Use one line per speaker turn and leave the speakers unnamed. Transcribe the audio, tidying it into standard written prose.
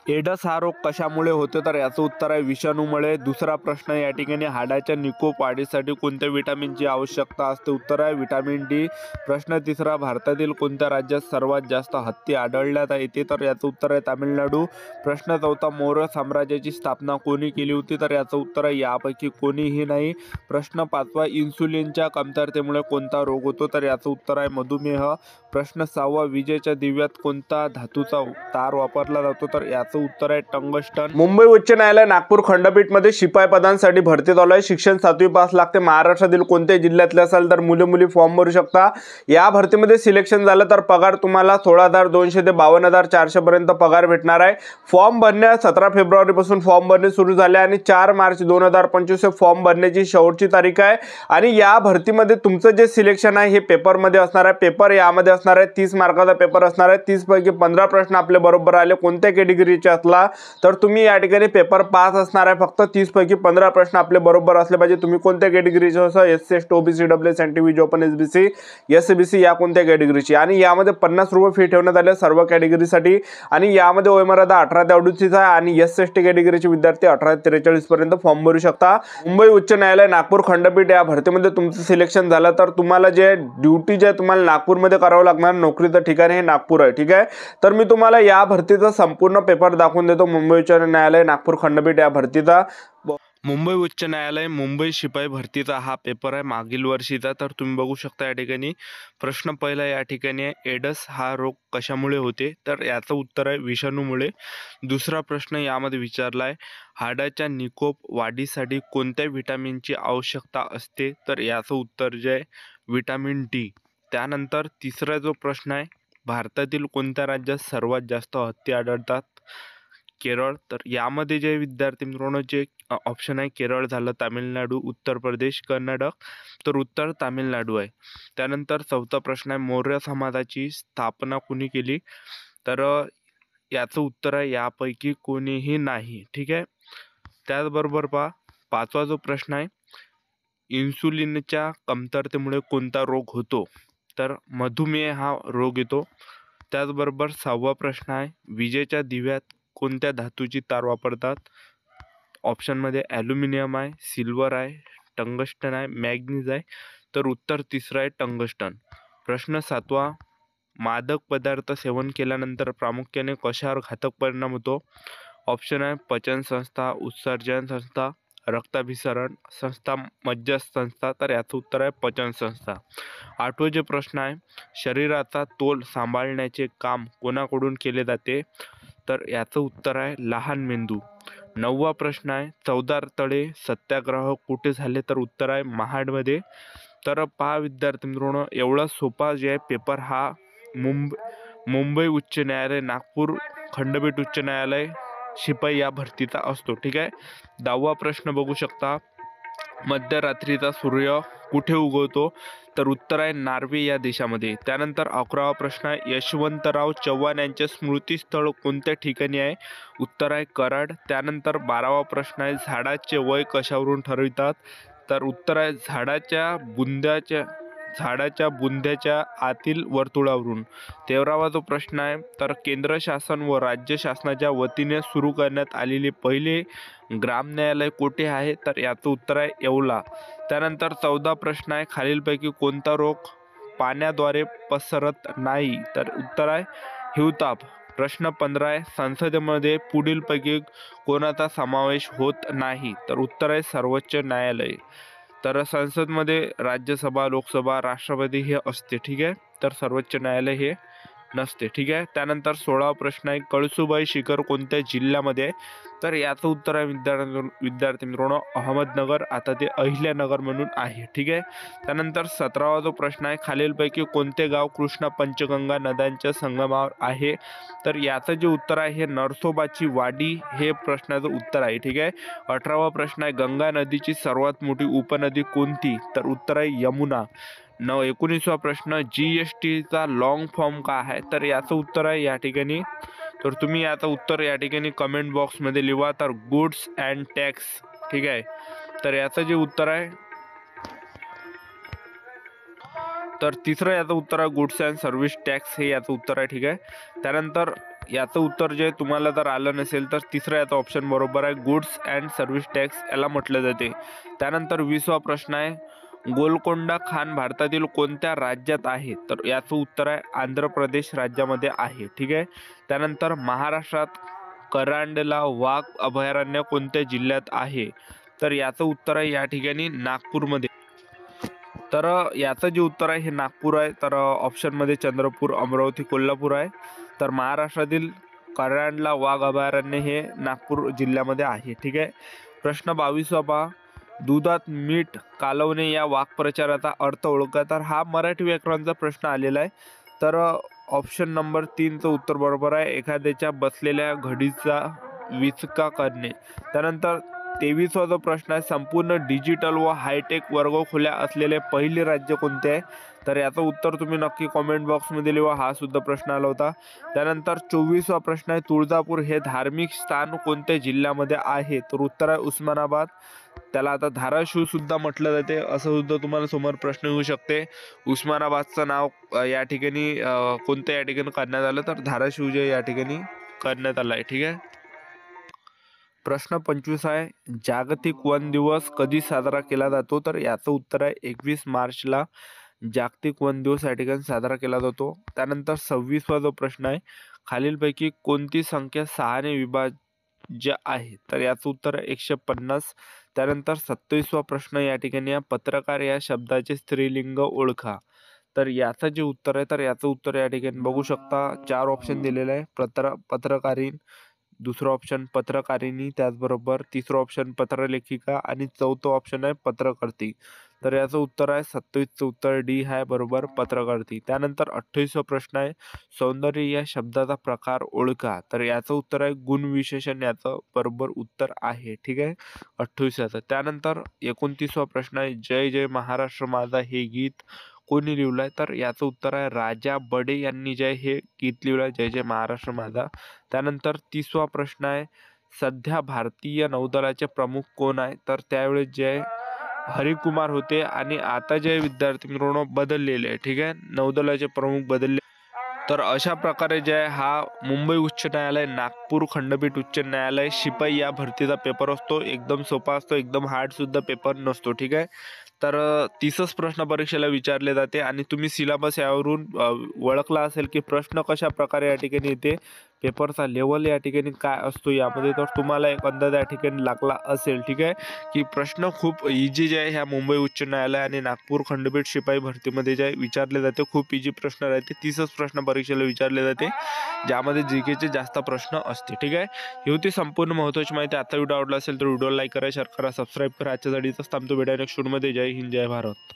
AIDS हा रोग कशामुळे होतो, तर याचं उत्तर आहे विषाणूमुळे. दुसरा प्रश्न या ठिकाणी हाडाच्या निकोप वाढीसाठी कोणत्या विटामिनची आवश्यकता असते, उत्तर आहे विटामिन डी. प्रश्न तिसरा, भारतातील कोणत्या राज्यात सर्वात जास्त हत्ती आढळण्यात येते, तर याचं उत्तर आहे तामिळनाडू. प्रश्न चौथा, मौर्य साम्राज्याची स्थापना कोणी केली होती, तर याचं उत्तर आहे यापैकी कोणीही नाही. प्रश्न पाचवा, इन्सुलिनच्या कमतरतेमुळे कोणता रोग होतो, तर याचं उत्तर आहे मधुमेह. प्रश्न सहावा, विजेच्या दिव्यात कोणता धातूचा तार वापरला जातो, तर याचं उत्तर आहे टंगस्टन. मुंबई उच्च न्यायालय नागपूर खंडपीठमध्ये शिपाई पदांसाठी भरती चालू आहे. शिक्षण 7वी पास लागते. महाराष्ट्रातील कोणत्या जिल्ह्यातले असाल तर मुली फॉर्म भरू शकता. या भरतीमध्ये सिलेक्शन झालं तर पगार तुम्हाला 16,200 ते 52,400 पर्यंत पगार भेटणार आहे. फॉर्म भरण्यास 17 फेब्रुवारीपासून फॉर्म भरणे सुरू झाले आणि 4 मार्च 2025 फॉर्म भरण्याची शेवटची तारीख आहे. आणि या भरतीमध्ये तुमचं जे सिलेक्शन आहे हे पेपरमध्ये असणार आहे. पेपर यामध्ये असणार आहे 30 मार्काचा पेपर असणार आहे. 30 पैकी 15 प्रश्न आपले बरोबर आले कोणत्या कॅटेगरीचे असला तर तुम्ही या ठिकाणी पेपर पास असणार आहे. फक्त 30 पैकी 15 प्रश्न आपले बरोबर असले पाहिजे. तुम्ही कोणत्या कॅटेगरीचे असो, SC ST OBC WS NTV open SBC SBC या कोणत्या कॅटेगरीची. आणि यामध्ये 50 रुपये फी ठेवण्यात आले सर्व कॅटेगरीसाठी. आणि यामध्ये वयोमर्यादा 18 ते 38 आहे. आणि एससी एसटी कॅटेगरीचे विद्यार्थी 18 ते 43 पर्यंत फॉर्म भरू शकता. मुंबई उच्च न्यायालय नागपूर खंडपीठ या भरतीमध्ये तुमचं सिलेक्शन झालं तर तुम्हाला जे ड्युटी जे तुम्हाला नागपूरमध्ये करावं लागणार, नोकरीचं ठिकाण हे नागपूर आहे. ठीक आहे, तर मी तुम्हाला या भरतीचा संपूर्ण पेपर दाखवून देतो. मुंबई उच्च न्यायालय नागपूर खंडपीठ या भरतीचा. मुंबई उच्च न्यायालय मुंबई शिपाई भरतीचा हा पेपर आहे मागील वर्षीचा. तर तुम्ही बघू शकता या ठिकाणी प्रश्न पहिला या ठिकाणी आहे, एडस हा रोग कशामुळे होते, तर याचं उत्तर आहे विषाणूमुळे. दुसरा प्रश्न यामध्ये विचारला आहे, हाडाच्या निकोप वाढीसाठी कोणत्या विटामिनची आवश्यकता असते, तर याचं उत्तर जे आहे विटामिन डी. त्यानंतर तिसरा जो प्रश्न आहे, भारतातील कोणत्या राज्यात सर्वात जास्त हत्ती आढळतात, केरळ. तर यामध्ये जे विद्यार्थी मित्रांनो जे ऑप्शन आहे केरळ झालं, तामिळनाडू, उत्तर प्रदेश, कर्नाटक, तर उत्तर तामिळनाडू आहे. त्यानंतर चौथा प्रश्न आहे, मौर्य समाजाची स्थापना कुणी केली, तर याचं उत्तर आहे यापैकी कोणीही नाही. ठीक आहे, त्याचबरोबर पाचवा जो प्रश्न आहे, इन्सुलिनच्या कमतरतेमुळे कोणता रोग होतो, तर मधुमेह हा रोग येतो. त्याचबरोबर सहावा प्रश्न आहे, विजेच्या दिव्यात कोणत्या धातूची तार वापरतात, ऑप्शनमध्ये ॲल्युमिनियम आहे, सिल्वर आहे, टंगस्टन आहे, मॅग्नीज आहे, तर उत्तर तिसरं आहे टंगस्टन. प्रश्न सातवा, मादक पदार्थ सेवन केल्यानंतर प्रामुख्याने कशावर घातक परिणाम होतो, ऑप्शन आहे पचन संस्था, उत्सर्जन संस्था, रक्ताभिसरण संस्था, मज्जासंस्था, तर याचं उत्तर आहे पचन संस्था. आठवे जे प्रश्न आहे, शरीराचा तोल सांभाळण्याचे काम कोणाकडून केले जाते, तर याचं उत्तर आहे लहान मेंदू. नववा प्रश्न आहे, चवदार तळे सत्याग्रह कुठे झाले, तर उत्तर आहे महाडमध्ये. तर पहा विद्यार्थी मित्रांनो, एवढा सोपा जे आहे पेपर हा मुंबई उच्च न्यायालय नागपूर खंडपीठ उच्च न्यायालय शिपाई या भरतीचा असतो. ठीक आहे, 10वा प्रश्न बघू शकता, मध्यरात्रीचा सूर्य कुठे उगवतो, तर उत्तर आहे नॉर्वे या देशामध्ये. त्यानंतर 11वा प्रश्न आहे, यशवंतराव चव्हाण यांचे स्मृतीस्थळ कोणत्या ठिकाणी आहे, उत्तर आहे कराड. त्यानंतर 12वा प्रश्न आहे, झाडाचे वय कशावरून ठरवितात, तर उत्तर आहे झाडाच्या बुंध्याच्या आतील वर्तुळावरून. 13वा जो प्रश्न आहे, तर केंद्र शासन व राज्य शासनाच्या वतीने सुरू करण्यात आलेले पहिले ग्राम न्यायालय कोठे आहे, तर याचं उत्तर आहे येवला. त्यानंतर 14 प्रश्न आहे, खालीलपैकी कोणता रोग पाण्याद्वारे पसरत नाही, तर उत्तर आहे हिवताप. प्रश्न 15 आहे, संसदेमध्ये पुढीलपैकी कोणाचा समावेश होत नाही, तर उत्तर आहे सर्वोच्च न्यायालय. तर संसदमध्ये राज्यसभा, लोकसभा, राष्ट्रपती हे असते. ठीक आहे, तर सर्वोच्च न्यायालय हे नसते. ठीक आहे, त्यानंतर 16वा प्रश्न आहे, कळसुबाई शिखर कोणत्या जिल्ह्यामध्ये आहे, तर याचं उत्तर आहे विद्यार्थी मित्रांनो अहमदनगर, आता ते अहिल्यानगर म्हणून आहे. ठीक आहे, त्यानंतर 17वा जो प्रश्न आहे, खालीलपैकी कोणते गाव कृष्णा पंचगंगा नद्यांच्या संगमावर आहे, तर याचं जे उत्तर आहे हे नरसोबाची वाडी हे प्रश्नाचं उत्तर आहे. ठीक आहे, 18वा प्रश्न आहे, गंगा नदीची सर्वात मोठी उपनदी कोणती, तर उत्तर आहे यमुना. 19वा प्रश्न, GSTचा लॉंग फॉर्म काय आहे, तर याचं उत्तर आहे या ठिकाणी, तर तुम्ही याचं उत्तर या ठिकाणी कमेंट बॉक्समध्ये लिहा, तर गुड्स अँड टॅक्स. ठीक आहे, तर याचं जे उत्तर आहे, तर तिसरं याचं उत्तर आहे गुड्स अँड सर्व्हिस टॅक्स, हे याचं उत्तर आहे. ठीक आहे. त्यानंतर याचं उत्तर जे तुम्हाला जर आलं नसेल तर तिसरं याचं ऑप्शन बरोबर आहे, गुड्स अँड सर्व्हिस टॅक्स याला म्हटलं जाते. त्यानंतर 20वा प्रश्न आहे, गोलकोंडा खान भारतातील कोणत्या राज्यात आहे? तर याचं उत्तर आहे आंध्र प्रदेश राज्यामध्ये आहे. ठीक आहे. त्यानंतर महाराष्ट्रात करांडला वाघ अभयारण्य कोणत्या जिल्ह्यात आहे? तर याचं उत्तर आहे या ठिकाणी नागपूरमध्ये. तर याचं जे उत्तर आहे हे नागपूर आहे. तर ऑप्शनमध्ये चंद्रपूर, अमरावती, कोल्हापूर आहे. तर महाराष्ट्रातील करांडला वाघ अभयारण्य हे नागपूर जिल्ह्यामध्ये आहे. ठीक आहे. प्रश्न 22वा पहा, दुधात मीठ कालवणे या वाक्प्रचाराचा अर्थ ओळखा. तर हा मराठी व्याकरणाचा प्रश्न आलेला आहे. तर ऑप्शन नंबर 3चं उत्तर बरोबर आहे, एखाद्याच्या बसलेल्या घडीचा विचका करणे. त्यानंतर 23वा जो प्रश्न आहे, संपूर्ण डिजिटल व हायटेक वर्गखोल्या असलेले पहिले राज्य कोणते आहे? तर याचं उत्तर तुम्ही नक्की कॉमेंट बॉक्समध्ये लिहा, हा सुद्धा प्रश्न आला होता. त्यानंतर 24वा प्रश्न आहे, तुळजापूर हे धार्मिक स्थान कोणत्या जिल्ह्यामध्ये आहे? तर उत्तर आहे उस्मानाबाद. त्याला आता धाराशिव सुद्धा म्हटलं जाते, असं सुद्धा तुम्हाला समोर प्रश्न येऊ शकते. उस्मानाबादचं नाव या ठिकाणी कोणत्या या ठिकाणी करण्यात आलं? तर धाराशिव जे या ठिकाणी करण्यात आलं आहे. ठीक आहे. प्रश्न 25 आहे, जागतिक वन दिवस कधी साजरा केला जातो? तर याचं उत्तर आहे 21 मार्चला जागतिक वन दिवस या ठिकाणी साजरा केला जातो. त्यानंतर 26वा जो प्रश्न आहे, खालीलपैकी कोणती संख्या 6ने विभाज्य आहे? तर याचं उत्तर आहे 150. त्यानंतर 27वा प्रश्न या ठिकाणी, पत्रकार या शब्दाचे स्त्रीलिंग ओळखा. तर याचं जे उत्तर आहे, तर याचं उत्तर या ठिकाणी बघू शकता, 4 ऑप्शन दिलेले आहे. पत्रकारीण, दुसरं ऑप्शन पत्रकारिणी, त्याचबरोबर तिसरं ऑप्शन पत्रलेखिका आणि चौथं ऑप्शन आहे पत्रकर्ती. तर याचं उत्तर आहे 27चं उत्तर डी आहे बरोबर, पत्रकर्ती. त्यानंतर 28वा प्रश्न आहे, सौंदर्य या शब्दाचा प्रकार ओळखा. तर याचं उत्तर आहे गुणविशेषण, याचं बरोबर उत्तर आहे. ठीक आहे, 28वाचं. त्यानंतर 29वा प्रश्न आहे, जय जय महाराष्ट्र माझा हे गीत कोणी लिहिलं आहे? तर याचं उत्तर आहे राजा बडे यांनी जय हे गीत लिहिलं आहे, जय जय महाराष्ट्र माझा. त्यानंतर 30वा प्रश्न आहे, सध्या भारतीय नौदलाचे प्रमुख कोण आहे? तर त्यावेळेस जय हरिकुमार होते आणि आता जे विद्यार्थी मित्रांनो बदललेले आहे. ठीक आहे, नौदलाचे प्रमुख बदलले. तर अशा प्रकारे जे आहे हा मुंबई उच्च न्यायालय, नागपूर खंडपीठ उच्च न्यायालय, शिपाई या भरतीचा पेपर असतो. एकदम सोपा असतो, एकदम हार्ड सुद्धा पेपर नसतो. ठीक आहे. तर 30च प्रश्न परीक्षेला विचारले जाते आणि तुम्ही सिलेबस यावरून ओळखला असेल की प्रश्न कशा प्रकारे या ठिकाणी येते, पेपरचा लेवल या ठिकाणी काय असतो यामध्ये, तर तुम्हाला एक अंदाज या ठिकाणी लागला असेल. ठीक आहे, की प्रश्न खूप इझी जे आहे ह्या मुंबई उच्च न्यायालय आणि नागपूर खंडपीठ शिपाई भरतीमध्ये जे विचारले जाते, खूप इझी प्रश्न राहते. 30च प्रश्न परीक्षेला विचारले जाते, ज्यामध्ये जीकेचे जास्त प्रश्न असते. ठीक आहे, ही होती संपूर्ण महत्त्वाची माहिती. आता व्हिडिओ आवडला असेल तर व्हिडिओ लाईक करा, शेअर करा, सबस्क्राईब करा. आजच्या साठीच थांबतो. भेटूया नेक्स्ट व्हिडिओमध्ये. जय हिंद, जय भारत.